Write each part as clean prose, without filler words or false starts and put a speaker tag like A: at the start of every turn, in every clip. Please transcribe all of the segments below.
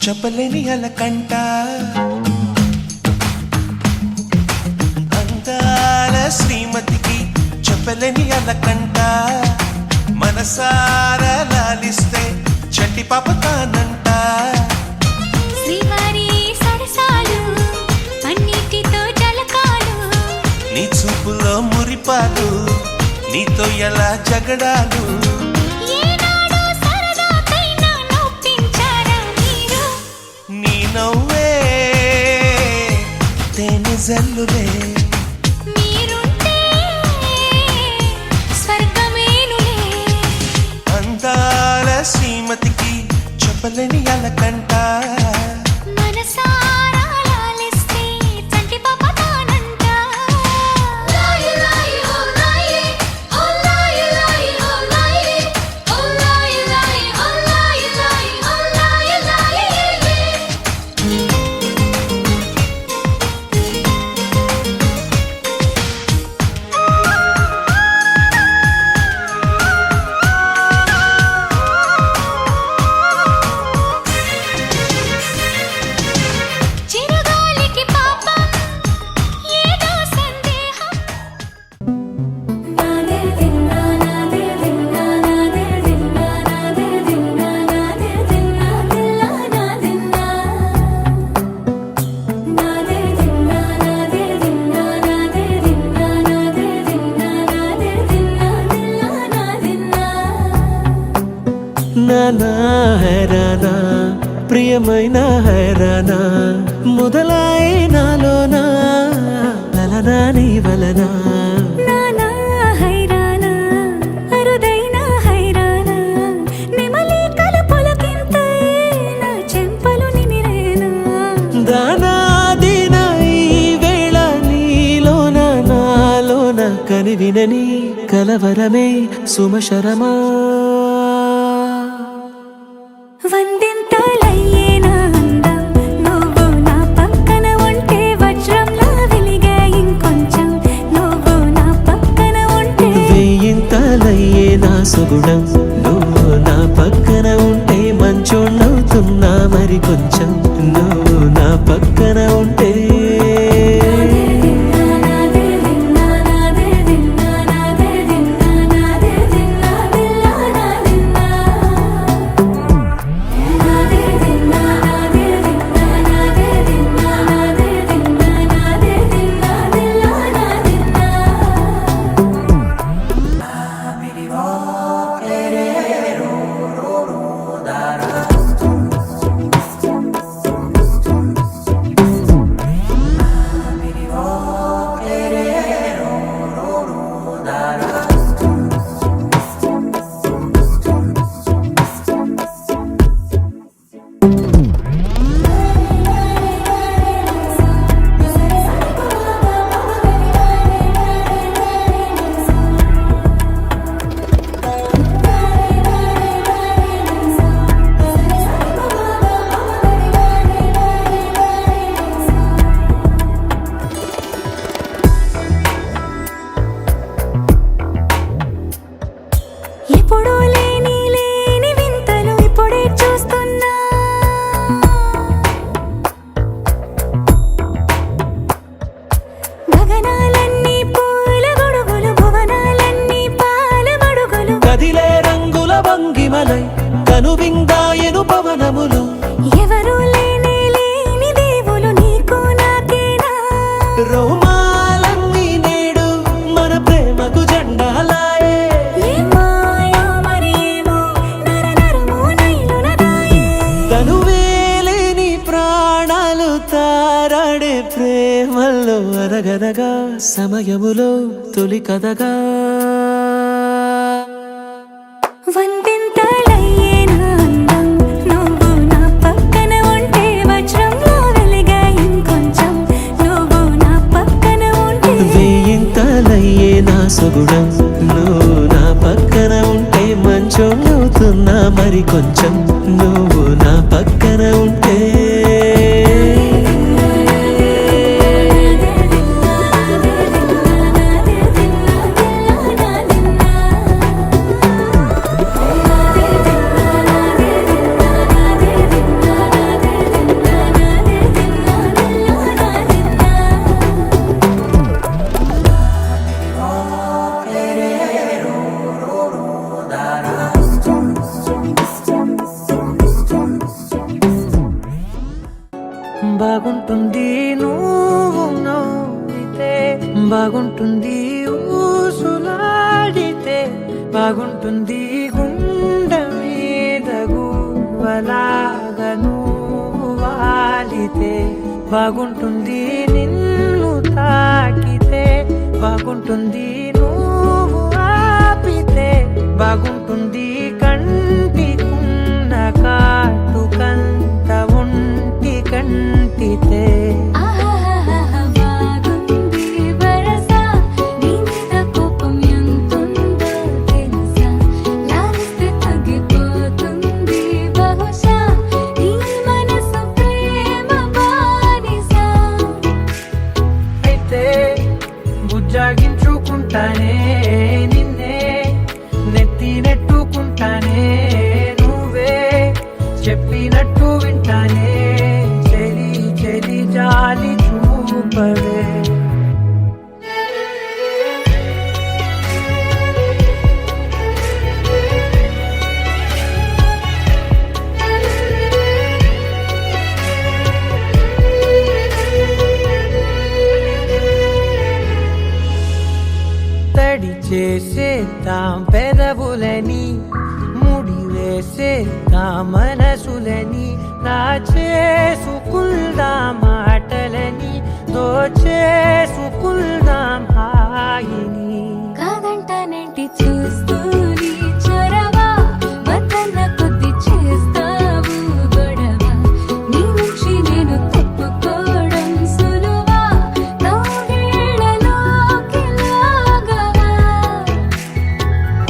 A: చెప్పలేని అలకంట అందాల శ్రీమతికి చెప్పలేని అలకంట మనసారా లాలిస్తే చంటి పాప తానంట
B: శ్రీవారి సరసాలు అన్నిటితో జలకాలు
A: నీ చూపులో మురిపాలు నీతో ఎలా జగడాలు
B: ఏనాడు సరదాకైనా నొప్పించారా మీరు
A: నీ నవ్వే తేనె జల్లులే
B: మీరుంటే స్వర్గమేనులే
A: అందాల శ్రీమతికి చెప్పలేని అలకంట
B: మనసారా లాలిస్తే చంటి పాప తానంట లాయి లాయి ఓ లాయి ఓ లాయి లాయి ఓ లాయి ఓ లాయి లాయి ఓ లాయి లాయి ఓ లాయి లాయి చిరుగాలికి పాపం ఏదో సందేహం నాదే దిన్నా నాదే దిన్నా నాదే దిన్నా నాదే దిన్నా నాదే దిన్నా దిల్లా నాదిన్నా నాదే దిన్నా నాదే దిన్నా నాదే దిన్నా నాదే దిన్నా నాదే దిన్నా దిల్లా నాదిన్నా
C: నానా హైరానా ప్రియమైన హైరానా మొదలాయి నాలోనా లలనా నీ వలనా
B: నానా హైరానా అరుదైన హైరానా నెమలి కలుపులకింతై నా చెంపలు నిమిరేనా
C: దానాదిన ఈ వేళ నీలోన నాలోన కనివినని కలవరమే సుమశరమా
B: వందింతలయ్యేనా అందం నువ్వు నా పక్కన ఉంటే వజ్రంలా వెలిగే ఇంకొంచెం నువ్వు నా పక్కన ఉంటే
C: వేయింతలయ్యే నా సుగుణం నువ్వు నా పక్కన ఉంటే మంచోణ్ణవుతున్నా మరి కొంచెం నువ్వు నా పక్కన ఉంటే
B: నాదే దిన్నా నాదే దిన్నా నాదే దిన్నా నాదే దిన్నా దిల్లా నాదిన్నా నాదే దిన్నా నాదే దిన్నా నాదే దిన్నా నాదే దిన్నా నాదే దిన్నా దిల్లా నాదిన్నా ఎప్పుడూ లేని లేని వింతలు ఇప్పుడే చూస్తున్నా గగనాలన్నీ పూల గొడుగులు భువనాలన్నీ పాల మడుగులు
C: కదిలే రంగుల భంగిమలై కనువిందాయను పవనములు
B: ఎవరూ లేని లేని దేవులు నీకు నాకేనా
C: రోమాలన్నీ నేడు మన ప్రేమకు జెండాలాయే
B: ఏ మాయో మరి ఏమో నరనరమో నైలునదాయే
C: తనువేలేని ప్రాణాలు తారాడే ప్రేమల్లో అనగనగా సమయములో తొలి కథగా
B: వందింతలయ్యేనా అందం నువ్వు నా పక్కన ఉంటే వజ్రంలా వెలిగే ఇంకొంచెం నువ్వు నా పక్కన ఉంటే
C: వేయింతలయ్యే నా సుగుణం నువ్వు నా పక్కన ఉంటే మంచోణ్ణవుతున్నా మరి కొంచెం నువ్వు నా పక్కన ఉంటే నువ్వు నవ్వితే బాగుంటుంది, ఊసులాడితే బాగుంటుంది, గుండె మీద గువ్వలాగా నువ్వు వాలితే బాగుంటుంది, నిన్ను తాకితే బాగుంటుంది, నువ్వు ఆపితే బాగుంటుంది, కంటికున్న కాటుకంత ఒంటి కంటితే
B: ఆహాహాహా బాగుంది వరస నీ మీద కోపం ఎంతుందో తెలుసా లాలిస్తే తగ్గిపోతుంది బహుశా నీ మనసు ప్రేమ బానిస
C: అయితే బుజ్జాగించుకుంటానే నిన్నే నెత్తి నెట్టుకుంటానే నువ్వే చెప్పినట్టు వింటానే చెలి చెలి జాలి చూపవే తడి చేసేద్దాం పెదవులని, ముడి వేసేద్దాం మనసులని, చేసుకుందాం మాటలని, దోచేసుకుందాం హాయిని.
B: కాదంటానేంటి చూస్తూని చొరవ వద్దన్న కొద్ది చేస్తావు గొడవ నీ నుంచి నేను తప్పుకోవడం సులువా నవ్వేళ్ళలోకి లాగవా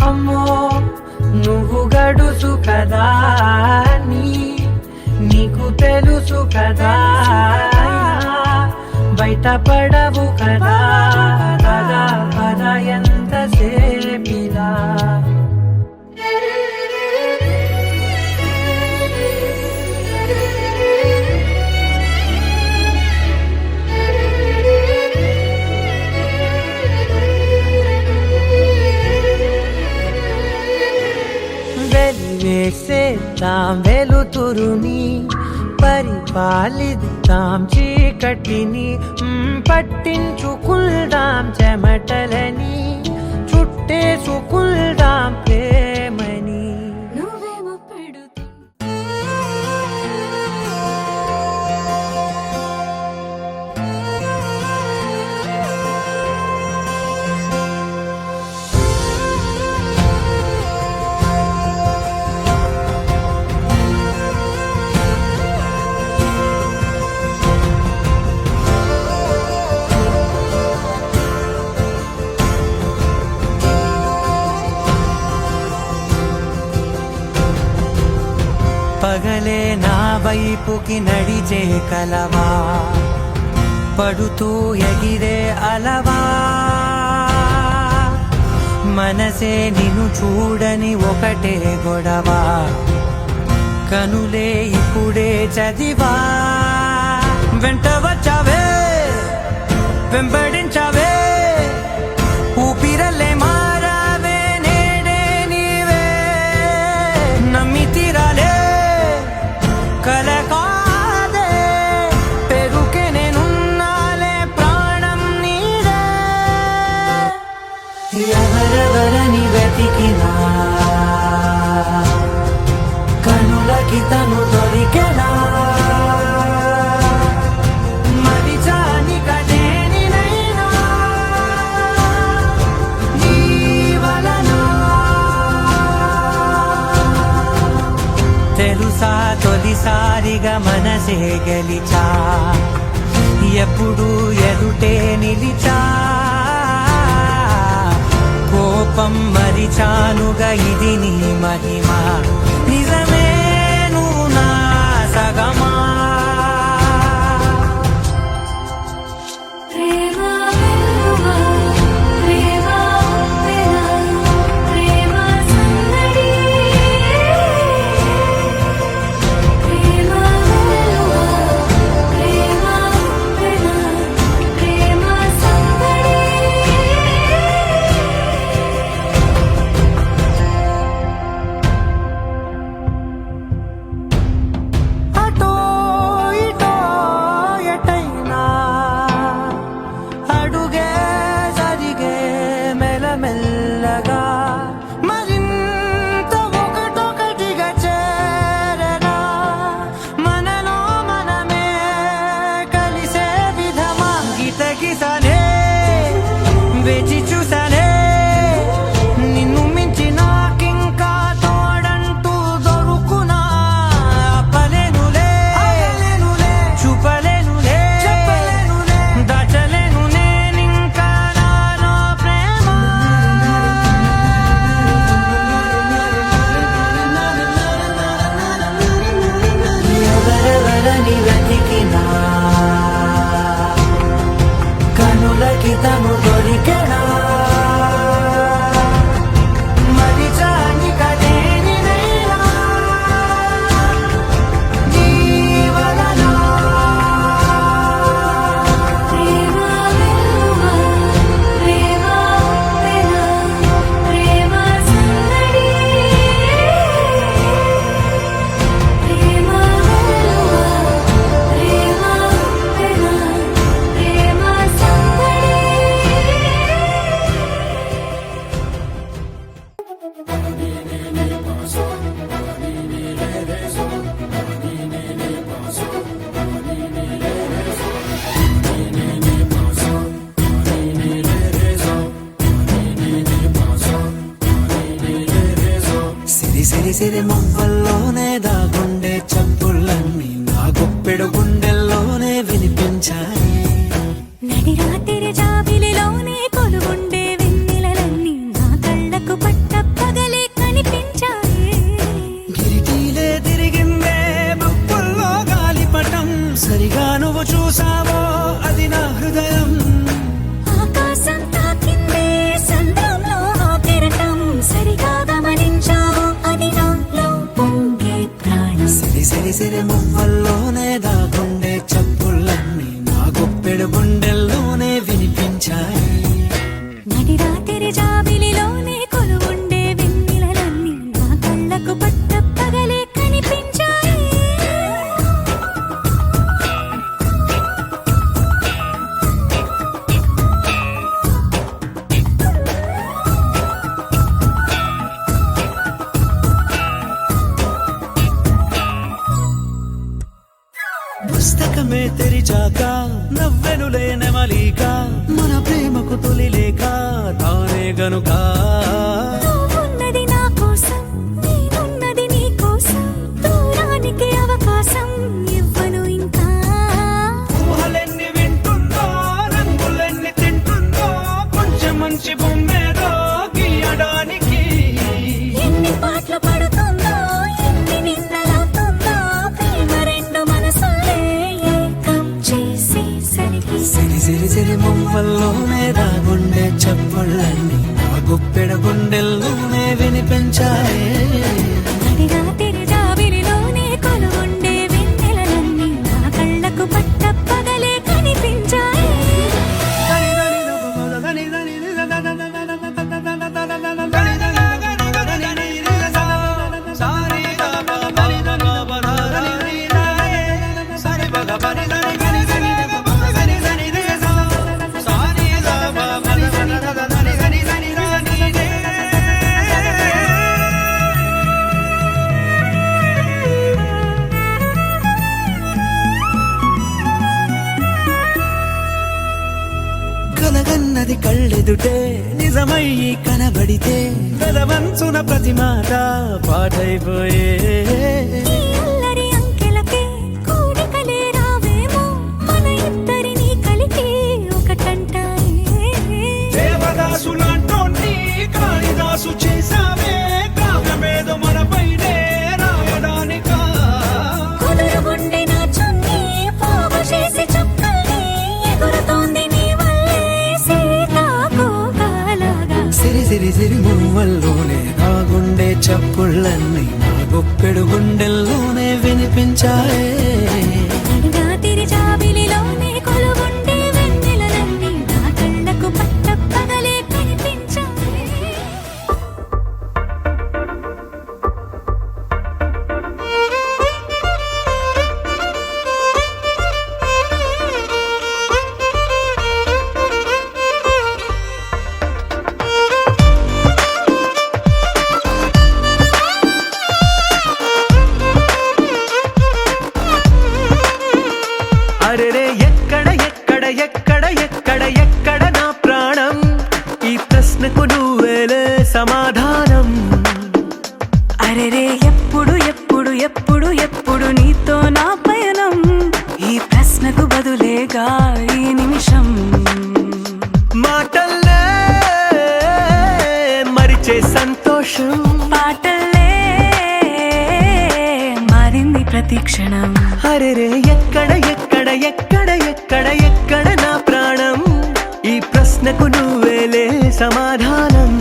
C: అమ్మో నువ్వు గడుసు కదా నీకు తెలుసు కదా, బయట పడవు కదా, పద పద ఎంత సేపిలా. వెలివేసేద్దాం వెలుతురుని, పరిపాలిద్దాం చీకటిని, పట్టించుకుందాం చెమటలని, చుట్టేసుకుందాం ప్రేమని.
B: నువ్వేమో పెడుతూ
C: పగలే నా వైపుకి నడిచే కలవా, పడుతూ ఎగిరే అలవా, మనసే నిన్ను చూడని ఒకటే గొడవ, కనులే ఇప్పుడే చదివా, వెంట వచ్చావే వెంబడించావే, ఊపిరల్లే మారావే నేడే నీవే, నమ్మి తీరాలే కల కాదే, పెరుకే నేనున్నాలే ప్రాణం నీడే, ఎవరెవరని వెతికినా కనులకి తను దొరికెనా, మరిచాని కదేనినైనా నీ వలన. తెలుసా తొలిసారిగా మనసే గెలిచా, ఎప్పుడు ఎదుటే నిలిచా, కోపం మరిచానుగా ఇది నీ మహిమ, నిజమే నువ్వు నా సగమా.
B: ప్రేమ వెలువా ప్రేమ వెనా ప్రేమ సందడి ప్రేమ వెలువా ప్రేమ వెనా ప్రేమ సందడి
C: అటో సిరి మువ్వల్లోనే దాగుండే చప్పుళ్ళన్నీ నా గుప్పెడు గుండెల్లోనే వినిపించాయి.
B: నడి రాత్రి జాబిలిలోనే కొలువుండే వెన్నెలలన్నీ నా కళ్ళకు పట్ట పగలే కనిపించాయి.
C: గిరిటీలే తిరిగిందే బుక్కుల్లో గాలిపటం, సరిగా నువ్వు చూసావో అది నా హృదయం.
B: ఆకాశం తాకిందే సంద్రంలో ఆ కెరటం, సరిగా గమనించావు అది నాలో పొంగే ప్రాణం.
C: సిరి సిరి సిరి మువ్వల్లోనే దాగుండే చప్పుళ్ళన్నీ నా గుప్పెడు గుండెల్లోనే వినిపించాయి.
B: నడి రాత్రి జాబిలిలోనే కొలువుండే వెన్నెలలన్నీ నా కళ్ళకు పట్ట పగలే కనిపించాయి.
C: పుస్తకమే తెరిచాక నవ్వెనులే నెమలిక, మన ప్రేమకు తొలి లేక తానే గనుక.
B: నువ్వున్నది నా కోసం, నేనున్నది నీ కోసం, దూరానికి అవకాశం ఇవ్వను ఇంకా.
C: ఊహలెన్ని వింటుందో, రంగులెన్ని తింటుందో, కొంచెం మంచి బొమ్మేదో గీయడానికి.
B: ఎన్ని పాటలు పడుతుందో, ఎన్ని నిందలవుతుందో, ప్రేమ రెండు మనసులే ఏకం చేసేసరికి.
C: సిరి సిరి సిరి మువ్వల్లోనే దాగుండే చప్పుళ్ళన్నీ నా గుప్పెడు గుండెల్లోనే వినిపించాయి.
B: నడి రాత్రి జాబిలిలోనే కొలువుండే వెన్నెలలన్నీ నా కళ్ళకు పట్ట పగలే కనిపించాయి.
C: కలగన్నది కళ్ళెదుటే నిజమయ్యి కనబడితే, గలవంచున ప్రతి మాట పాటైపోయే.
B: ఈ అల్లరి అంకెలకే కూడికలే రావేమో, మన ఇద్దరిని కలిపి ఒకటంటాయే.
C: దేవదాసులాంటోన్ని కాళిదాసు చేసావే, కావ్యమేదో మనపైనే రాయడానికా.
B: కుదురుగుండె నా చున్నీ పోగు చేసి చుక్కల్ని ఎగురుతోంది నీ వల్లే సీతాకోకలాగా.
C: సిరి సిరి సిరి మువ్వల్లోనే దాగుండే చప్పుళ్ళన్నీ నా గుప్పెడు గుండెల్లోనే వినిపించాయే.
B: నడి రాత్రి జాబిలిలోనే కొలువుండే వెన్నెలలన్నీ నా కళ్ళకు పట్ట పగలే కనిపించాయి.
C: అరెరే ఎక్కడ ఎక్కడ ఎక్కడ ఎక్కడ ఎక్కడ నా ప్రాణం, ఈ ప్రశ్నకు నువ్వేలే సమాధానం.
B: అరెరే ఎప్పుడు ఎప్పుడు ఎప్పుడు ఎప్పుడు నీతో నా పయనం, ఈ ప్రశ్నకు బదులేగా ఈ నిమిషం.
C: మాటల్లే మరిచే సంతోషం,
B: పాటల్లే మారింది ప్రతి క్షణం.
C: అరెరే ఎక్కడ ఎక్కడ ఎక్కడ ఎక్కడ ఎక్కడ నా ప్రాణం, ఈ ప్రశ్నకు నువ్వేలే సమాధానం.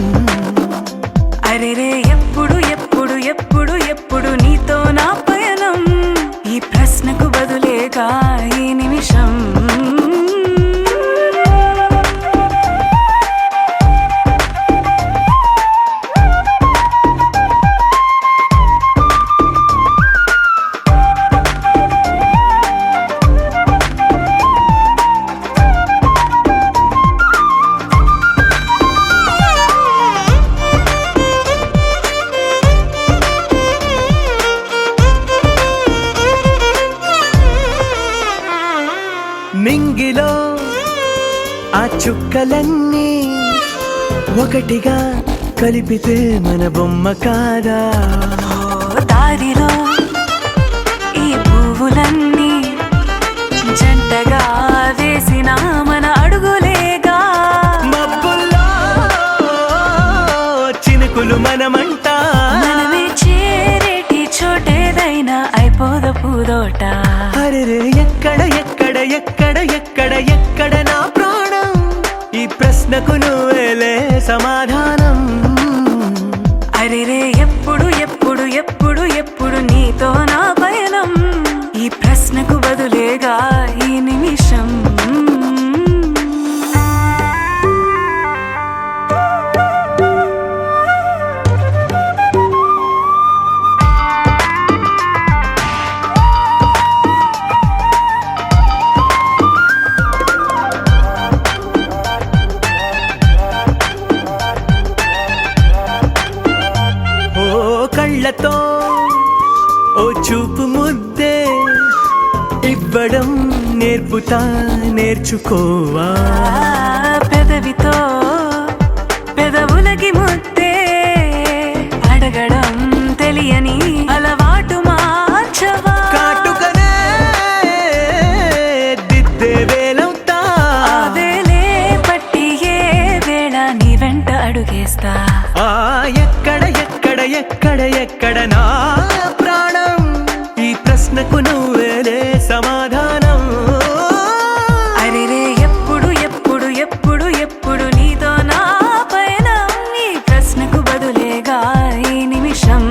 B: అరెరే ఎప్పుడు ఎప్పుడు ఎప్పుడు ఎప్పుడు నీతో నా పయనం, ఈ ప్రశ్నకు బదులేగా ఈ నిమిషం.
C: నింగిలో ఆ చుక్కలన్నీ ఒకటిగా కలిపితే మన బొమ్మ కాదా.
D: దారిలో ఈ పువ్వులన్నీ జంటగా వేసిన మన అడుగులేగా.
C: మబ్బుల్లో చినుకులు మనమంట,
D: మనమే చేరేటి చోటేదైనా అయిపోద పూదోట.
C: అరెరే ఎక్కడ ఎక్కడ ఎక్కడ ఎక్కడ ఎక్కడ నా ప్రాణం, ఈ ప్రశ్నకు నువ్వేలే సమాధానం.
D: అరెరే ఎప్పుడు ఎప్పుడు ఎప్పుడు ఎప్పుడు నీతో నా పయనం, ఈ ప్రశ్నకు బదులేగా ఈ నిమిషం.
C: ఓ కళ్ళతో ఓ చూపు ముద్దే ఇవ్వడం నేర్పుతా, నేర్చుకోవా.
D: పెదవితో పెదవులకి ముద్దే అడగడం తెలియని అలవాటు మార్చవా.
C: కాటుకనే దిద్దే వేలవుతా,
D: వేలే పట్టి ఏ వేళ నీ వెంట అడుగేస్తా.
C: ఆ ఎక్కడ ఎక్కడ ఎక్కడ ఎక్కడ నా ప్రాణం, ఈ ప్రశ్నకు నువ్వేలే సమాధానం.
D: అరెరే ఎప్పుడు ఎప్పుడు ఎప్పుడు ఎప్పుడు నీతో నా పయనం, ఈ ప్రశ్నకు బదులేగా ఈ నిమిషం.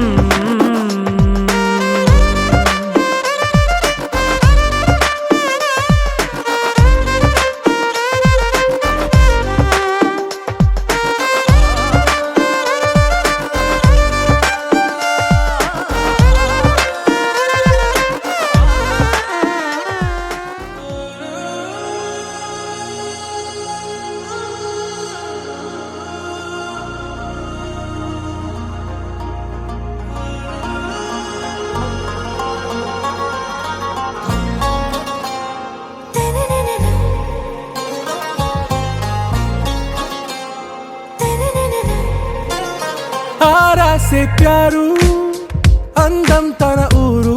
E: आरा से प्यारू అందం తన ఊరు,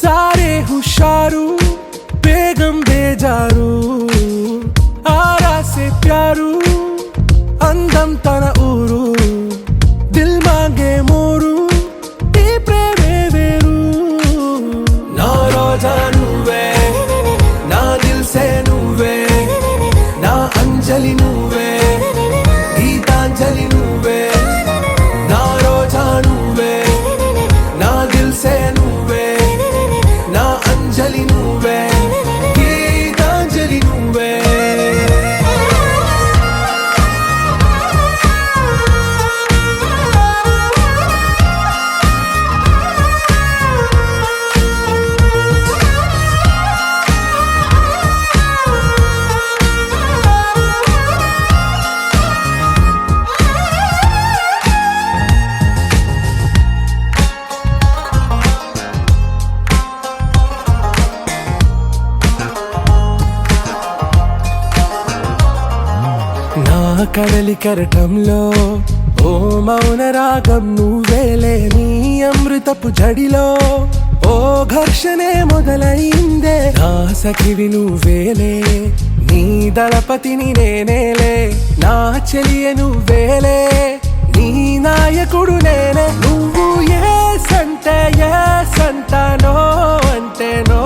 E: సారే హుషారు బేగం బేజారు. ఆరా సే ప్యారు అందం తన ఊరు, దిల్ మాంగే మోరు ఈ ప్రేమే వేరు. నా రోజా నువ్వే, నా దిల్ సే నువ్వే, నా అంజలి నువ్వే, గీతాంజలి నువ్వే. నా రోజా నువ్వే, నా దిల్ సే నువ్వే, నా అంజలి నువ్వే, గీతాంజలి నువ్వే. నా కడలి కెరటంలో ఓ మౌన రాగం నువ్వేలే, నీ అమృతపు జడిలో ఓ ఘర్షణే మొదలైందే. నా సఖివి నువ్వేలే, నీ దళపతిని నేనేలే, నా చెలియ నువ్వేలే, నీ నాయకుడు నేనే. నువ్వు ఏ సంట నో అంటే నో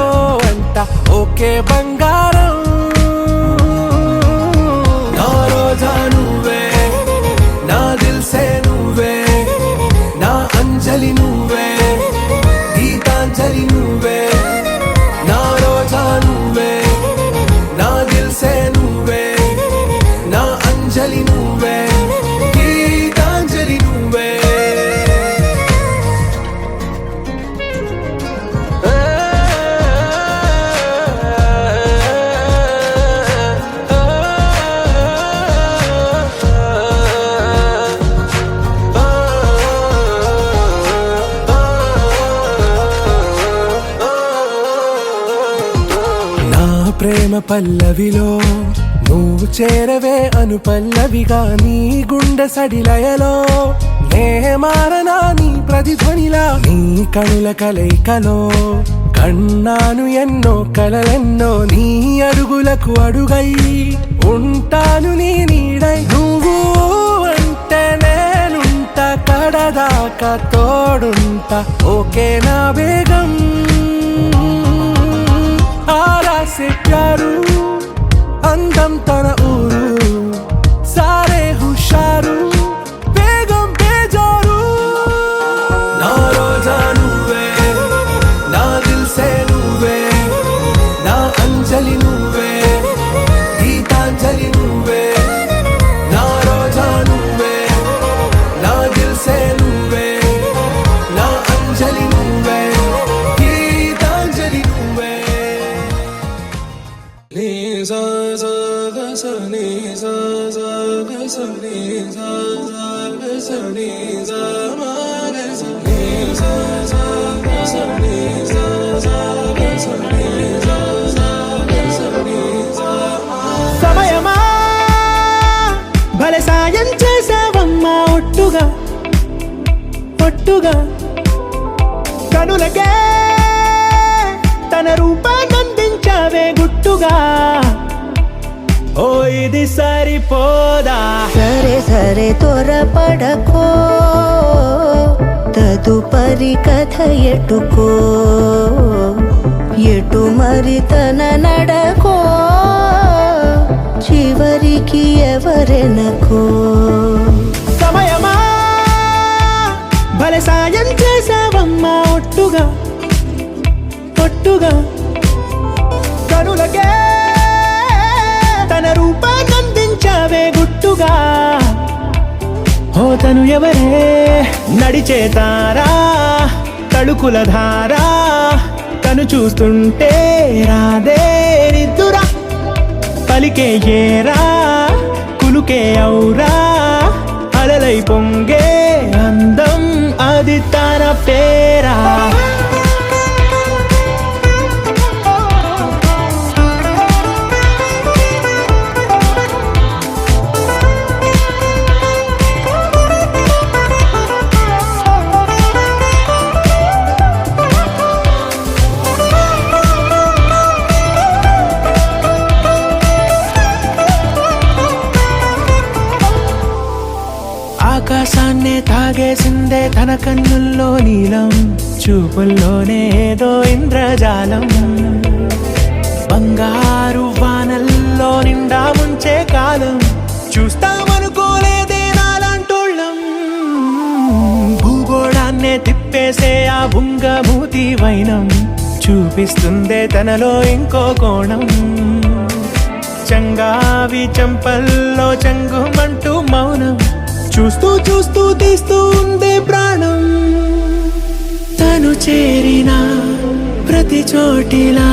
E: అంట, ఓకే బంగారం. నా రోజా నువ్వే, నా దిల్ సే నువ్వే, నా అంజలి నువ్వే, గీతాంజలి నువ్వే. నా రోజా నువ్వే, నా దిల్ సే నువ్వే, నా అంజలి నువ్వే, గీతాంజలి నువ్వే. ప్రేమ పల్లవిలో నువ్వు చేరవే అను పల్లవిగా, నీ గుండె సడిలయలో నే మారనా నీ ప్రతిధ్వనిలా నీ కనుల కలయికలో కన్నాను ఎన్నో కలలెన్నో నీ అడుగులకు అడుగై ఉంటాను నీ నీడై నువ్వు అంటే నేనుంట కడదాకా తోడుంటా ఓకే నా బేగం ఆరాసే ప్యారు అందం తన ఊరు సారే హుషారు బేగం బేజారు నా రోజా నువ్వే నా దిల్ సే నువ్వే నా అంజలి నువ్వే గీతాంజలి నువ్వే నా రోజా నువ్వే నా దిల్ సే నువ్వే నా అంజలి నువ్వే గీతాంజలి నువ్వే నీ సా సా గ స నీ సా సా గ స నీ సా సా గ స నీ సా మా గ స నీ సా సా గ స నీ సా సా గ స నీ సా సా గ స నీ సా మా
C: సమయమా భలే సాయం చేసావమ్మా ఒట్టుగా ఒట్టుగా కనులకే తన రూపాన్నందించావే గుట్టుగా ఓ ఇది సరిపోదా
F: సరే సరే త్వరపడకో తదుపరి కథ ఎటుకో ఎటు మరి తన నడకో చివరికి ఎవరెనకో
C: సమయమా భలే సాయం చేసావమ్మా ఒట్టుగా ఒట్టుగా కనులకే తన రూపాన్నందించావే గుట్టుగా ఓ తను ఎవరే నడిచే తారా తళుకుల ధారా తను చూస్తుంటే రాదే నిద్దురా పలికే ఏరా కులుకే ఔరా అలలై పొంగే అందం అది తన పేరా ఆకాశాన్నే తాగేసిందే తన కన్నుల్లో నీలం చూపుల్లోనే ఏదో ఇంద్రజాలం బంగారు వానల్లో నిండా ముంచే కాలం చూస్తామనుకోలేదే నాలాంటోళ్ళం భూగోళాన్నే తిప్పేసే ఆ బుంగమూతి వైనం చూపిస్తుందే తనలో ఇంకో కోణం చంగావి చంపల్లో చంగుమంటూ మౌనం చూస్తూ చూస్తూ తీస్తూ ఉందే ప్రాణం తను చేరిన ప్రతి చోటిలా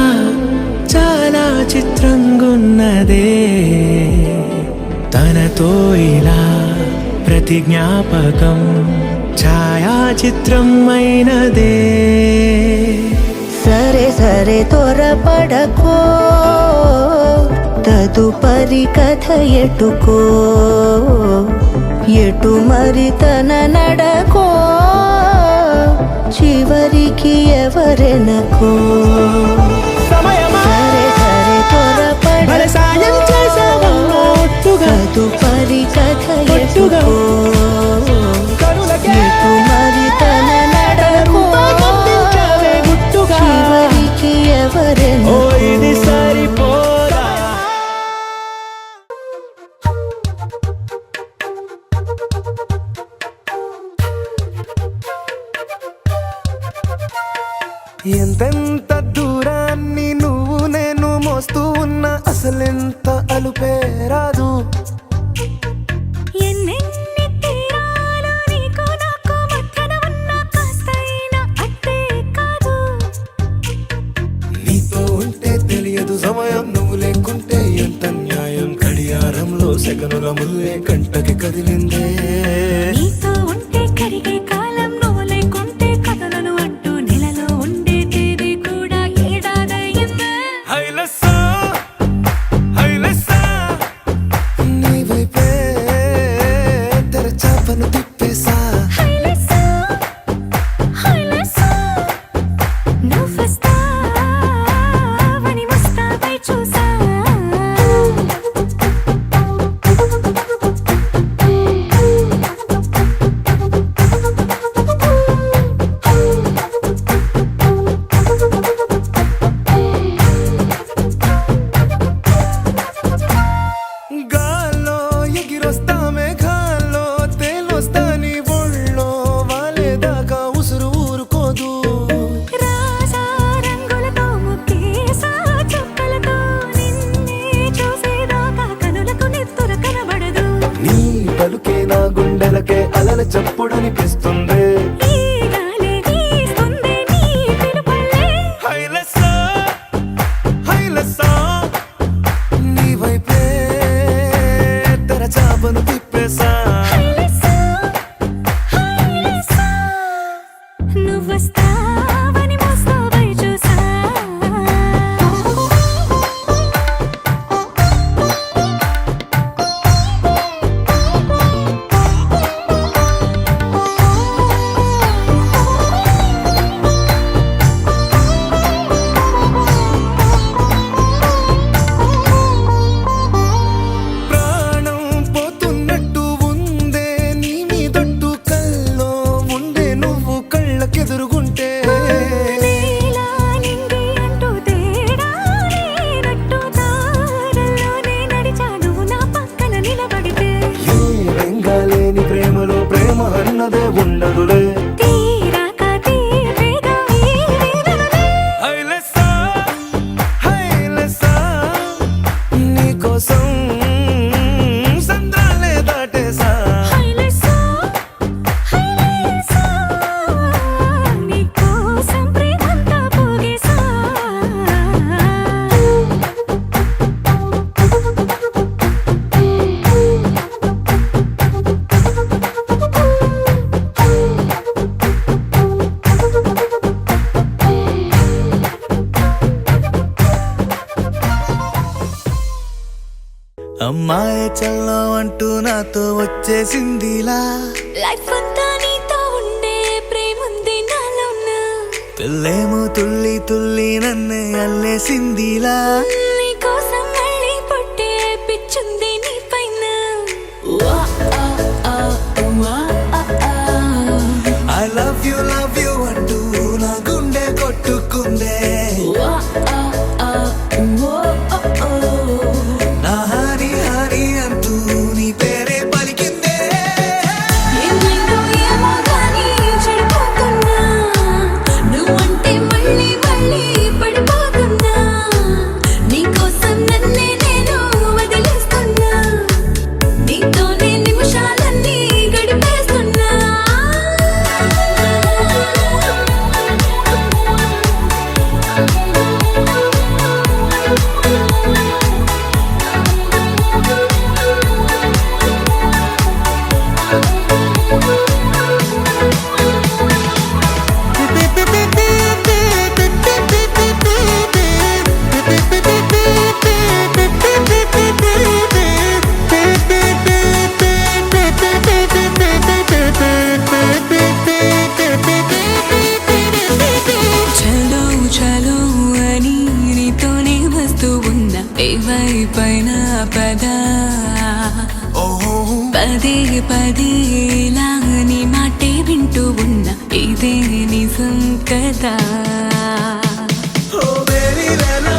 C: చాలా చిత్రంగున్నదే తనతో ఇలా ప్రతి జ్ఞాపకం ఛాయాచిత్రం అయినదే
F: సరే సరే త్వరపడకో తదుపరి కథ ఎటుకో ఎటు మరి తన నడకో చివరికి ఎవరెనకో
C: సమయమా
F: సరే సరే
C: భలే సాయం చేసావమ్మా ఒట్టుగా
F: తదుపరి కథ
C: ఒట్టుగా
F: ఎటుకో
C: కనులకే
F: ఎటు మరి తన నడకో
C: రూపాన్నందించావే గుట్టుగా
F: చివరికి
C: ఓ
F: ఎవరెనకో
C: ఇది సరిపోదా
E: ఎంతెంత దూరాన్ని నువ్వు నేను మోస్తూ ఉన్నా అసలెంత అలుపే రాదు
D: ఎన్నెన్ని తీరాలు నీకు నాకు మధ్యన ఉన్న కాస్తైనా అట్టే కాదు
E: నీతో ఉంటే తెలియదు సమయం నువ్వు లేకుంటే ఎంత న్యాయం గడియారంలో సెకనుల ముల్లే కంటకి కదిలిందే
D: నీతో ఉంటే కరిగే కాలం నువ్వు లేకుంటే కథలను అంటూ నెలలో ఉండే తేదీ కూడా ఏడాదయ్యిందే
E: హైలెస్సా హైలెస్సా నీ వైపే తెరచాపను తిప్పేసా గుండెలోని చప్పుడనిపిస్తుంది.
D: ఈ గాలి వీస్తుంది నీ పిలుపులే
E: హైలెస్సా హైలెస్సా నీ వైపే తెరచాపను తిప్పేసా.
D: హైలెస్సా హైలెస్సా నువ్వొస్తావని మోస్తావై చూసా.
E: ప్రాణం పోతున్నట్టు ఉందే నీ మీదొట్టు కల్లో ఉండే నువ్వు కళ్ళకెదురుగుంటే.
D: నీలా నింగి అంటూ తేడా లేనట్టు దారుల్లోనే నడిచాను నా పక్కన నిలబడితే.
E: ఏ వెంగాలేని ప్రేమలో ప్రేమ అన్నదే ఉండదులే.
D: తీరాక తీరేగా ఈ వేదనలే.
E: హైలెస్సా హైలెస్సా నీకోసం సంద్రాలే దాటేసా.
D: హైలెస్సా హైలెస్సా నీకోసం ప్రేమంతా పోగేసా.
E: అమ్మాయి చల్లో అంటూ నాతో వచ్చేసిందిలా.
D: లైఫ్ అంతా నీతో ఉండే ప్రేముంది నాలోన.
E: పిల్లేమో తుల్లి తుల్లి నన్నే అల్లేసిందిలా.
D: నీకోసం మళ్ళీ పుట్టే పిచ్చుంది నీ పైన. వా ఆ ఆ వా ఆ ఆ.
E: ఐ లవ్ యు అంటూ నా గుండె కొట్టుకుందే.
D: వా ఆ ఆ వో ఓ ఓ.
E: నా హరి హరి అంటూ నీ పేరే పలికిందే.
D: ఏమైందో ఏమో గానీ చెడిపోతున్నా. నువ్వంటే మళ్ళీ మళ్ళీ పడిపోతున్నా. నీకోసం నన్నే నేను వదిలేస్తున్నా. నీతోనే నిమిషాలన్నీ గడిపేస్తున్నా. చలో చలో అని నీతోనే వస్తూ ఉన్నా. ఏవైపైన పద పదే పదే ఇలా నీ మాటే వింటూ ఉన్నా. ఇదే నిజం కదా.
E: ఓ బేబీ లేలా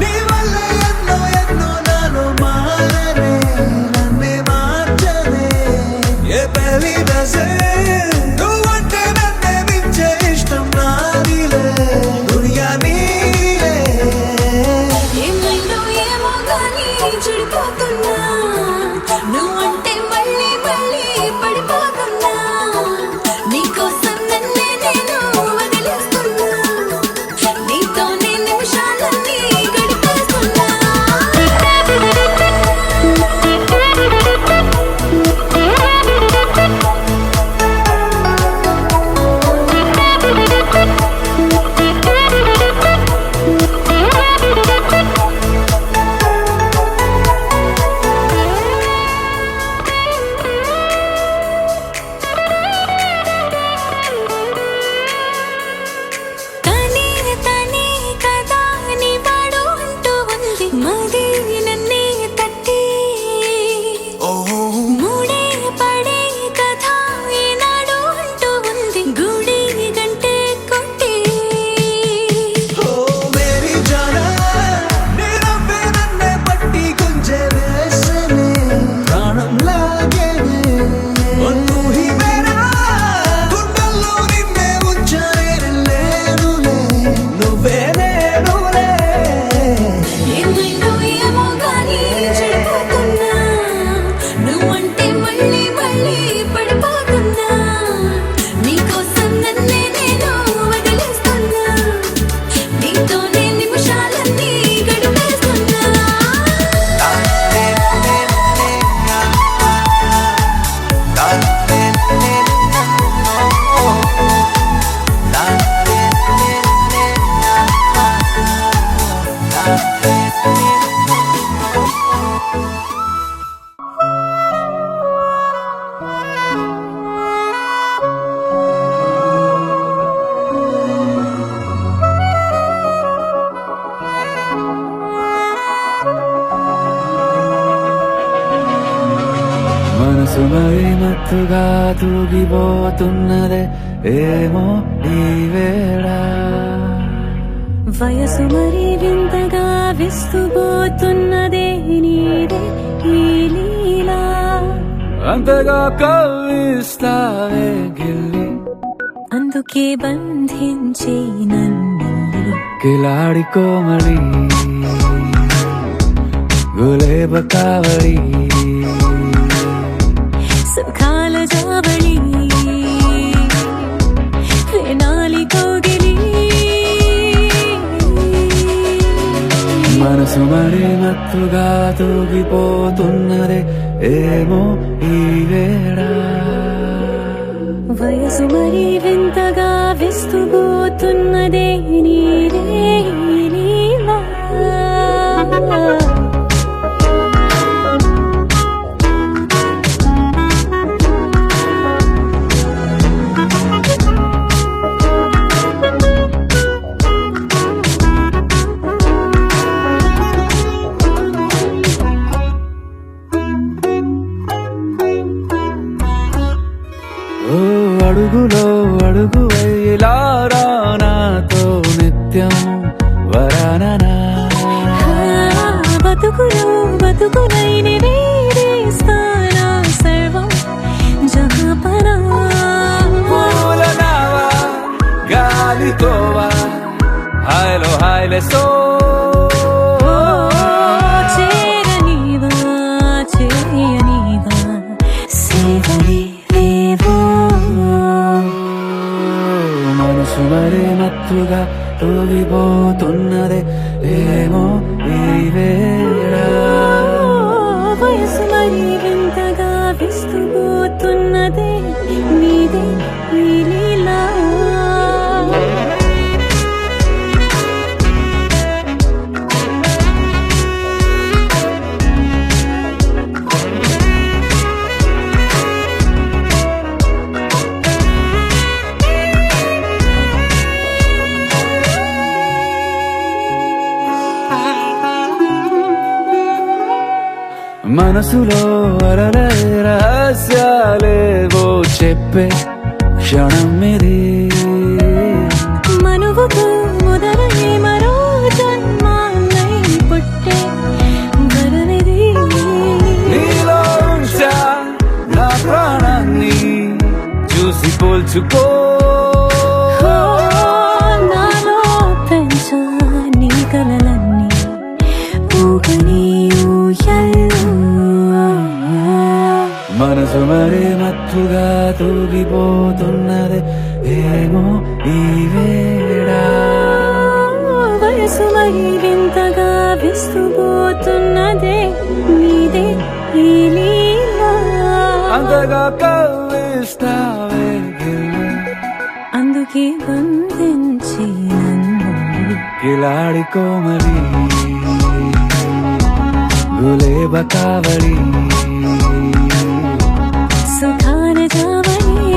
E: నీ వల్ల ఎన్నో ఎన్నో నాలో మారనే నన్నే మార్చనే. ఏ పెళ్లి దశే నువ్వంటే నన్నే మించే ఇష్టం నాదిలే. దునియా నీలే.
D: ఏమైందో ఏమో గానీ చెడిపోతున్నా. నువ్వంటే మళ్ళీ మళ్ళీ పడిపోతున్నా. నీకోసం నన్నే నేను వదిలేస్తున్నా. నీతోనే నిమిషాలన్నీ గడిపేస్తున్నా.
C: మనసు మరి మత్తుగా తూగిపోతున్నదే ఏమో ఈ వేళ
D: వయసు మరి వింతగా విస్తుపోతున్నదే నీదే ఈ లీలా
C: అంతగా కవ్విస్తావే గిల్లి
D: అందుకే బంధించి నన్ను
C: కిలాడి కోమలి గులేబ కావలి
D: సుఖాల జావళి వేనాలి కోగిలి
C: మనసు మరి మత్తుగా తూగిపోతున్నదే ఏమో ఈ వేళ
D: వయసు మరి వింతగా విస్తుపోతున్నదే నీదే ఈ లీలా
C: ఓ అడుగులో అడుగు వేలారా నాతో నిత్యం వరాననా
D: బతుకులో బతుకులైని వేరేస్తానా సర్వం జహాపనా
C: పూలనావా గాలితోవా హాయ్లో హాయ్లే సో
D: చేరనీవా చేయనీవా సేవలే లేవో
C: మనసు మరి మత్తుగా తూగిపోతున్నదే ఏమో ఈ వేళ
D: వయసు మరి వింతగా విస్తుపోతున్నదే నీదే ఈ లీలా
C: మనసులో అరలే రహస్యాలేవో చెప్పే క్షణం ఇది
D: మనువుకు మొదలై మరో జన్మాన్నై పుట్టే వరమిది
C: నీలో ఉంచా నా ప్రాణాన్ని చూసి పోల్చుకో
D: నాలో పెంచా నీ కలలన్నీ ఊగని ఊయల్లో
C: మనసు మరి మత్తుగా తూగిపోతున్నదే ఏమో ఈ వేళ
D: వయసు మరి వింతగా విస్తుపోతున్నదే నీదే ఈ లీలా
C: అంతగా కవ్విస్తావే గిల్లి
D: అందుకే బంధించి నన్ను
C: కిలాడి కోమలి గులేబ కావలి
D: సుఖాన జావళి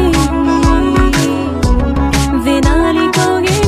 D: వినాలి కోగిలి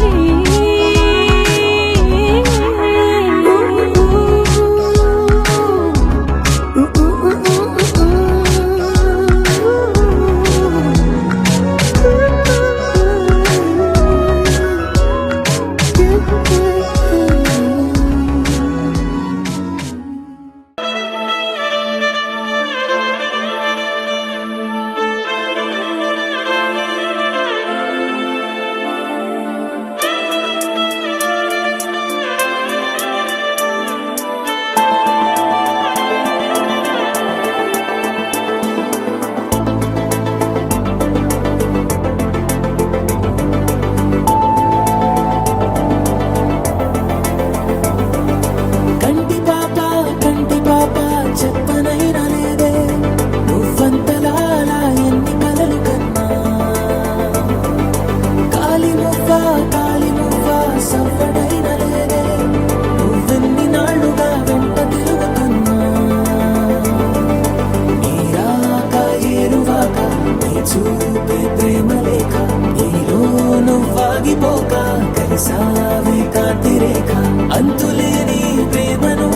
E: సావే కాంతి రేఖ అంతులేని ప్రేమను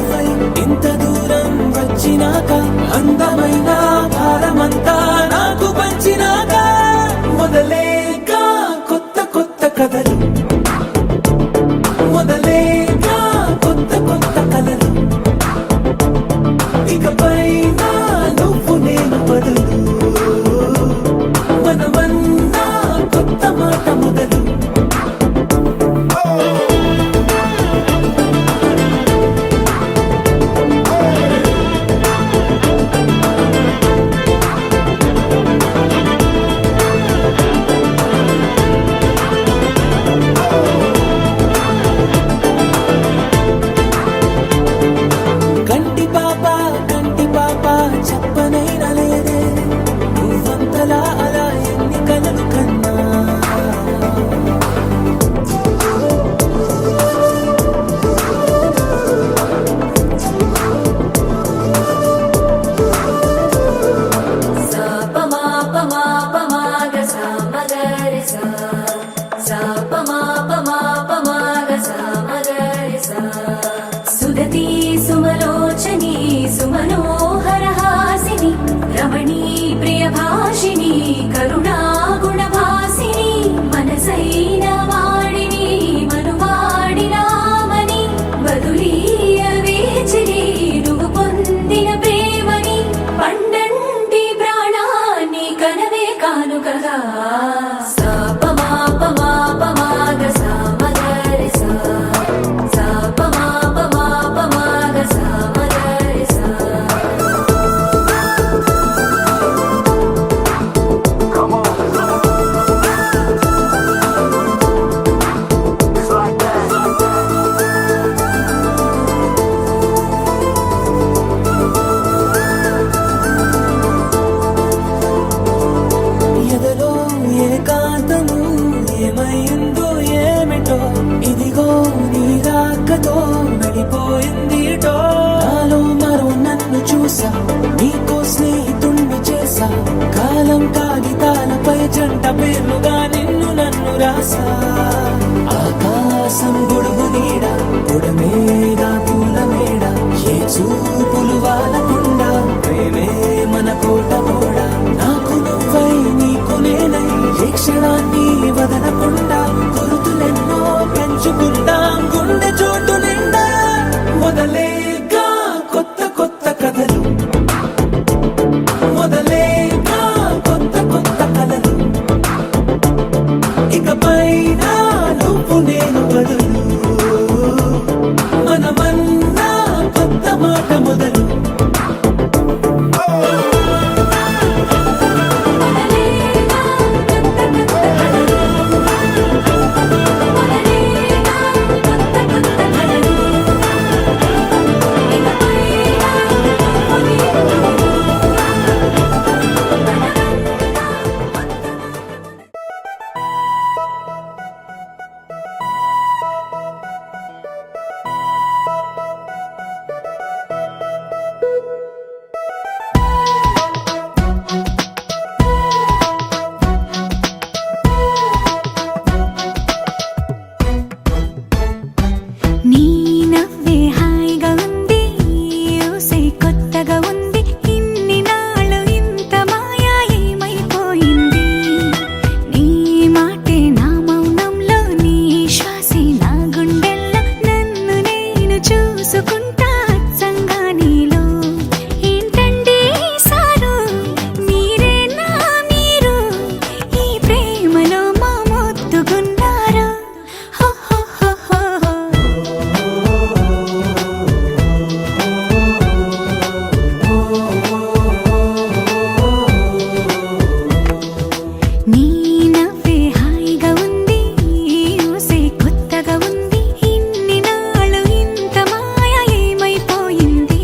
E: ఇంత దూరం వచ్చినాక అందమైన భారమంతా
C: ఇకపై నువ్వు నేను బదులు మనమన్నా కొత్త మాట మొదలు కంటి పాప చెప్పనైనా లేదే నువ్వంతలా అలా ఎన్ని కలలు కన్నా
D: సుదతి సుమలోచని సుమనోహర హాసిని రమణీ ప్రియ భాషిని కరుణా గుణ భాసిని మనసైన వాడిని మనువాడినామని బదులీయ వేచిని నువ్వు పొందిన ప్రేమని పండంటి ప్రాణాన్ని కనవే కానుకగా
C: ఎదలో ఏకాంతము ఏమైందో ఏమిటో ఇదిగో నీ రాకతో వెళ్ళిపోయిందిటో నాలో మరో నన్ను చూసా నీకో స్నేహితుణ్ణి చేసా కాలం కాగితాలపై జంట పేర్లుగా నిన్ను నన్ను రాసా ఆకాశం గొడుగు నీడ పొడమేగా పూల మేడ ఏ చూపులు వాలకుండా ప్రేమే మన కోట కూడా నాకు నువ్వై నీకు నేనై ఏ క్షణాన్ని వదలకుండా గుర్తులెన్నో పెంచుకుందాం గుండె చోటు నిండా మొదలేగా కొత్త కొత్త కథలు మొదలేగా కొత్త కొత్త కథలు ఇకపై నువ్వు నేను బదులు మనమన్నా కొత్త మాట మొదలు
D: నీ నవ్వే హాయిగా ఉంది ఊసే కొత్తగా ఉంది ఇన్ని నాళ్ళు ఇంత మాయా ఏమైపోయింది నీ మాటే నా మౌనంలో నీ శ్వాసే నా గుండెల్లో నన్ను నేను చూసుకుంటా అచ్చంగా నీలో ఏంటండి సారు మీరే నా మీరు ఈ ప్రేమలో మా ముద్దుగున్నారు హో హో హో హో నీ నవ్వే హాయిగా ఉంది ఊసే కొత్తగా ఉంది ఇన్ని నాళ్ళు ఇంత మాయ ఏమైపోయింది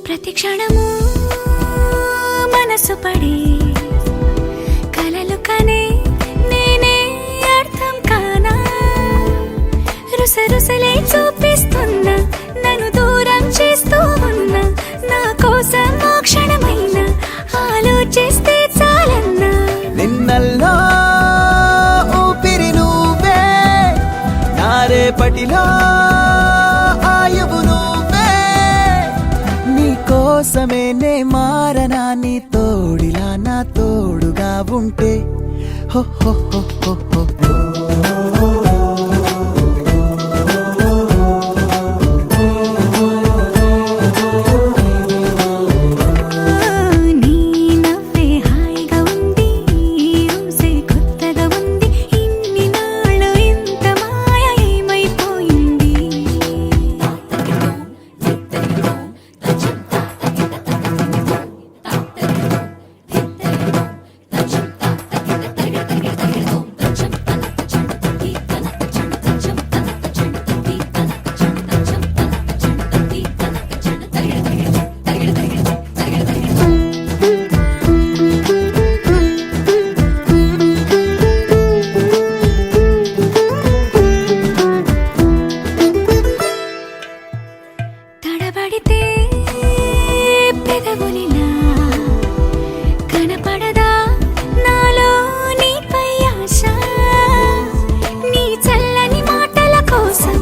D: ప్రతి క్షణము మనసు పడే కలలు కనే నేనే అర్థం కానా రుసరుసలే చూపిస్తున్నా నన్ను దూరం చేస్తూ ఉన్నా నా
C: కోసమే నే మారనా నీ తోడిలా నా తోడుగా ఉంటే హో హో హో హో హో.
D: నీ నవ్వే హాయిగా ఉంది ఊసే కొత్తగా ఉంది ఇన్ని నాళ్ళు ఇంత మాయ ఏమైపోయింది తడబడితే పెదవులిలా కనపడదా నాలో నీపై ఆశ నీ చల్లని మాటల కోసం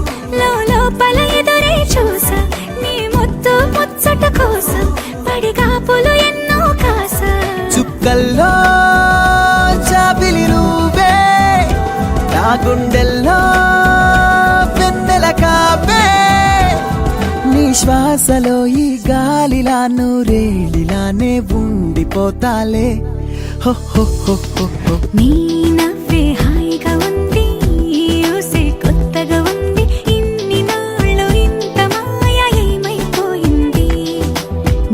D: లోపల ఎదురే చూసా నీ ముద్దు ముచ్చట కోసం పడిగాపులు ఎన్నో కాసా
C: చుక్కల్లో చాపిలి నువ్వే నా గుండెల్లో వెన్నెల కాపే నీ శ్వాసలో ఈ గాలిలా నూరేలిలానే ఉండిపోతాలే హో హో హో హో హో.
D: నీ నవ్వే హాయిగా ఉంది ఊసే కొత్తగా ఉంది ఇన్ని నాళ్ళు ఇంత మాయ ఏమైపోయింది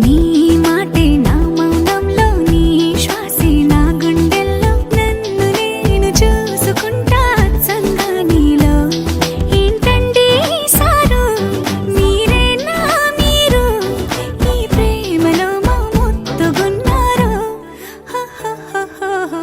D: నీ మాటే నా మౌనంలో నీ శ్వాసే నా గుండెల్లో నన్ను నేను చూసుకుంటా అచ్చంగా నీలో ఏంటండి సారు మీరే నా మీరు ఈ ప్రేమలో మా ముద్దుగున్నారు హ హ హ హ హ.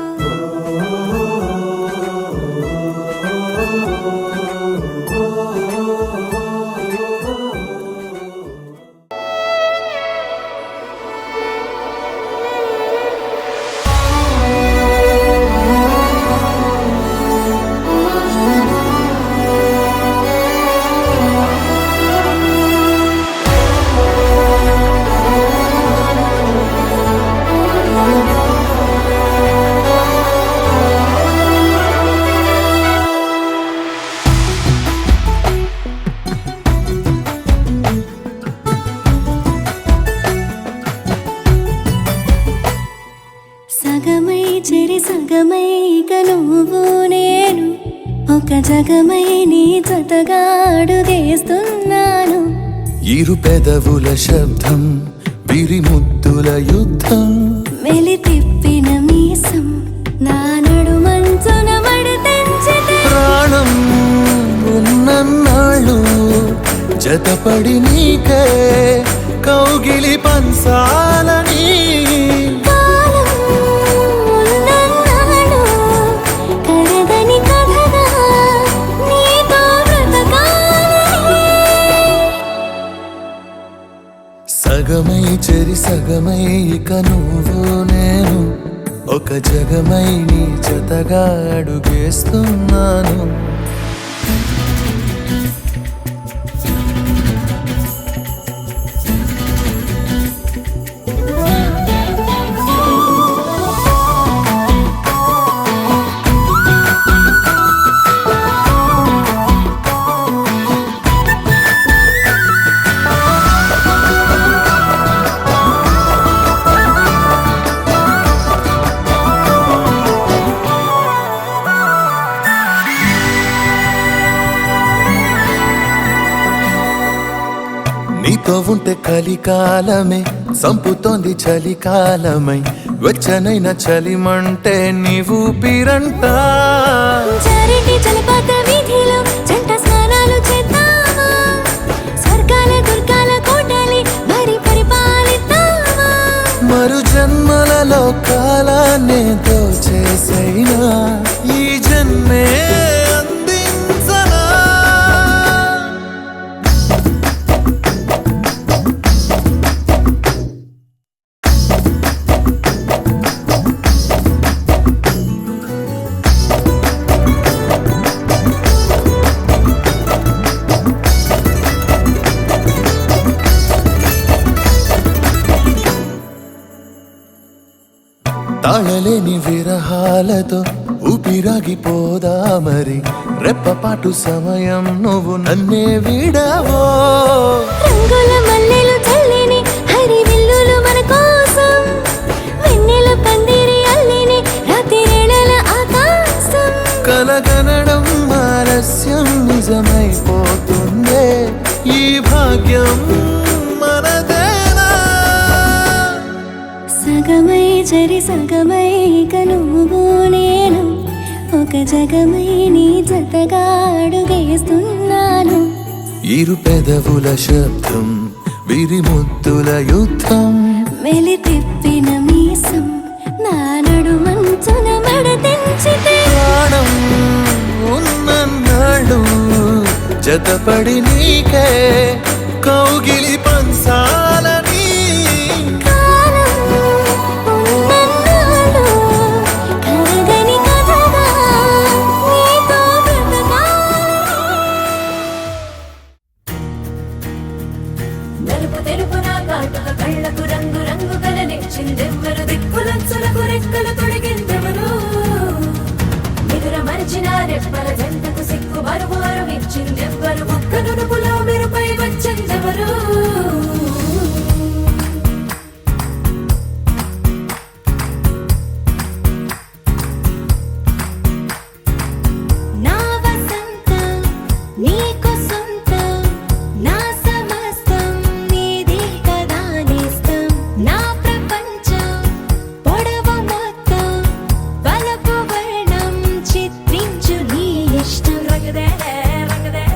D: సగమై చెరి సగమై ఇక నువ్వు నేను ఒక జగమై నీ జతగా అడుగేస్తున్నాను
A: ఇరు పెదవుల శబ్దం విరిముద్దుల యుద్ధం
D: మెలి తిప్పిన మీసం నా నడుమంచున మడతెంచితే
A: ప్రాణం ఉన్నన్నాళ్ళు జతపడి నీకే కౌగిలి పంచాలని
D: కాలం ఉన్నన్నాడు కరదని కథగా నీతో బ్రతకాలని
A: సగమై చెరి సగమై ఇక నువ్వు నేను ఒక జగమై నీ జతగా అడుగేస్తున్నాను నీతో ఉంటే కలికాలమే సంపుతోంది చలికాలమై వెచ్చనైన చలిమంటే నీవు ఊపిరంట
D: చారిటి జలపాత వీధిలో జంట స్నానాలు చేద్దామా స్వర్గాల దుర్గాల కోటలి మరి పరిపాలిద్దామా
A: మరు జన్మలలో కాలాన్నే దోచేసైనా ఈ జన్మే అందించనా తాళలేని విరహాలతో ఊపిరాగిపోదా మరి రెప్పపాటు సమయం నువ్వు నన్నే విడవో
B: రంగుల మల్లెలు చల్లిని హరివిల్లులు మన కోసం వెన్నెల పందిరి అల్లిని రాత్రిరేళల ఆకాశం
A: కలగనడం ఆలస్యం నిజమైపోతుందే ఈ భాగ్యం మనదేనా
B: సగమై జరి సగమై ఇక నువ్వు నేను ఒక జగమై నీ జతగా అడుగేస్తున్నాను
A: ఇరు పెదవుల శబ్దం విరిముద్దుల యుద్ధం
B: మెలి తిప్పిన మీసం నా నడుమంచున మడతెంచితే
A: ప్రాణం ఉన్నన్నాళ్ళు జతపడి నీకే కౌగిలి పంచాలని
B: కాలం ఉన్నన్నాళ్ళు కరగని కథగా నీతో బ్రతకాలి
D: నలుపు తెలుపు నా కాటుక కళ్ళకు రంగు రంగు కలనిచ్చిందెవ్వరు దిక్కులచ్చులకు రెక్కలు తొడిగిందెవరు నిదుర మరిచిన రెప్పల జంటకు సిక్కు బరువు అరువిచ్చిందెవ్వరు ఒక్క నునుపులో మెరుపై వచ్చిందెవరు
B: నా వసంతం నీకు సొంతం నా సమస్తం నీది కదా నేస్తం నా ప్రపంచం పొడవు మొత్తం బలపు వర్ణం చిత్రించు నీ ఇష్టం రంగదే రంగదే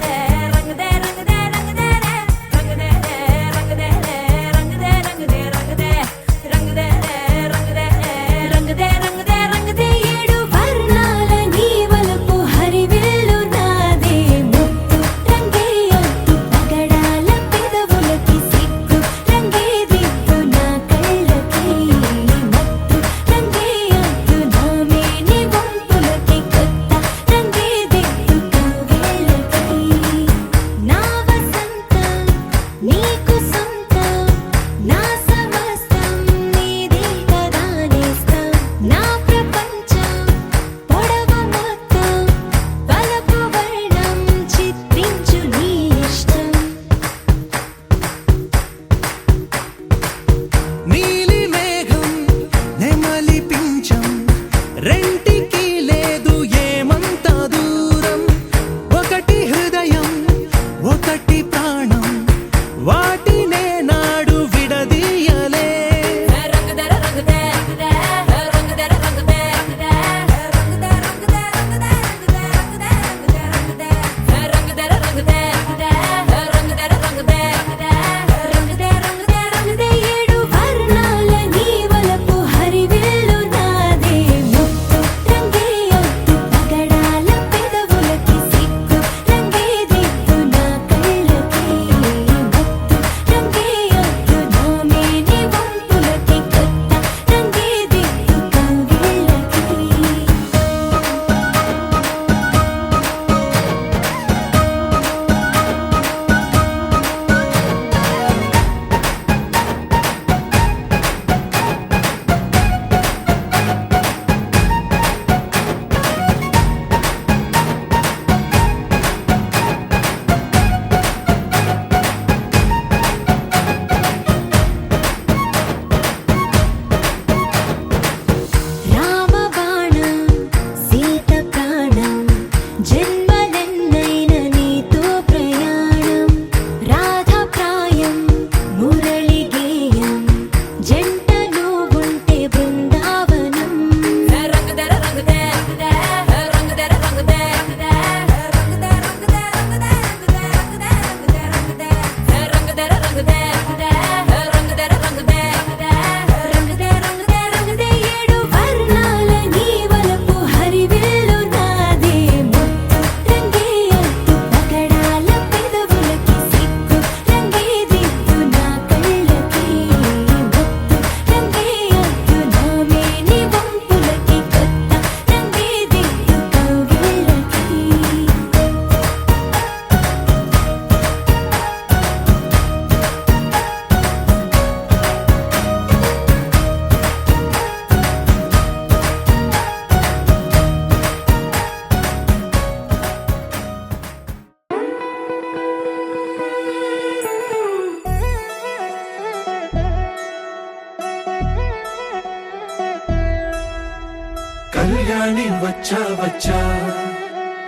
A: కళ్యాణి వచ్చా వచ్చా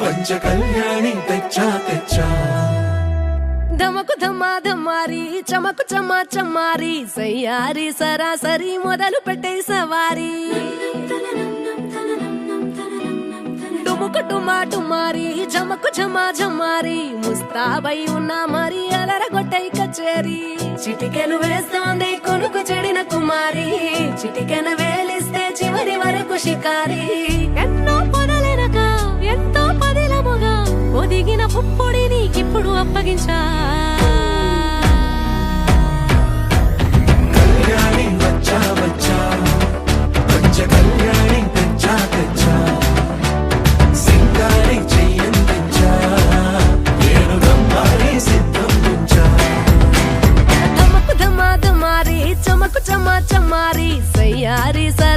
A: పంచ కళ్యాణి తెచ్చా తెచ్చా
G: ధమకు ధమా ధమారి చమకు చమా చమారి సయ్యారి సరాసరి మొదలు పెట్టే సవారి డుముకు డుమా డుమారి జమకు ఝమా ఝమారి ముస్తాబై ఉన్నా మరి అలరగొట్టై కచేరి చిటికెను వేస్తోంది కొనుకు చెడిన కుమారి చిటికెను వేలిస్తే చివరి వరకు షికారి ఎన్నో పొదలెనక ఎంతో పదిలముగా ఒదిగిన పుప్పొడి నీకిప్పుడు అప్పగించా
A: కళ్యాణి వచ్చా వచ్చా పంచ కళ్యాణి తెచ్చా తెచ్చా సింగారి చెయ్యందించా నేను గమ్మారి సిద్ధం ఉంచా
G: ధమకు ధమా ధమారి చమకు చమా చమారి సయ్యారి సర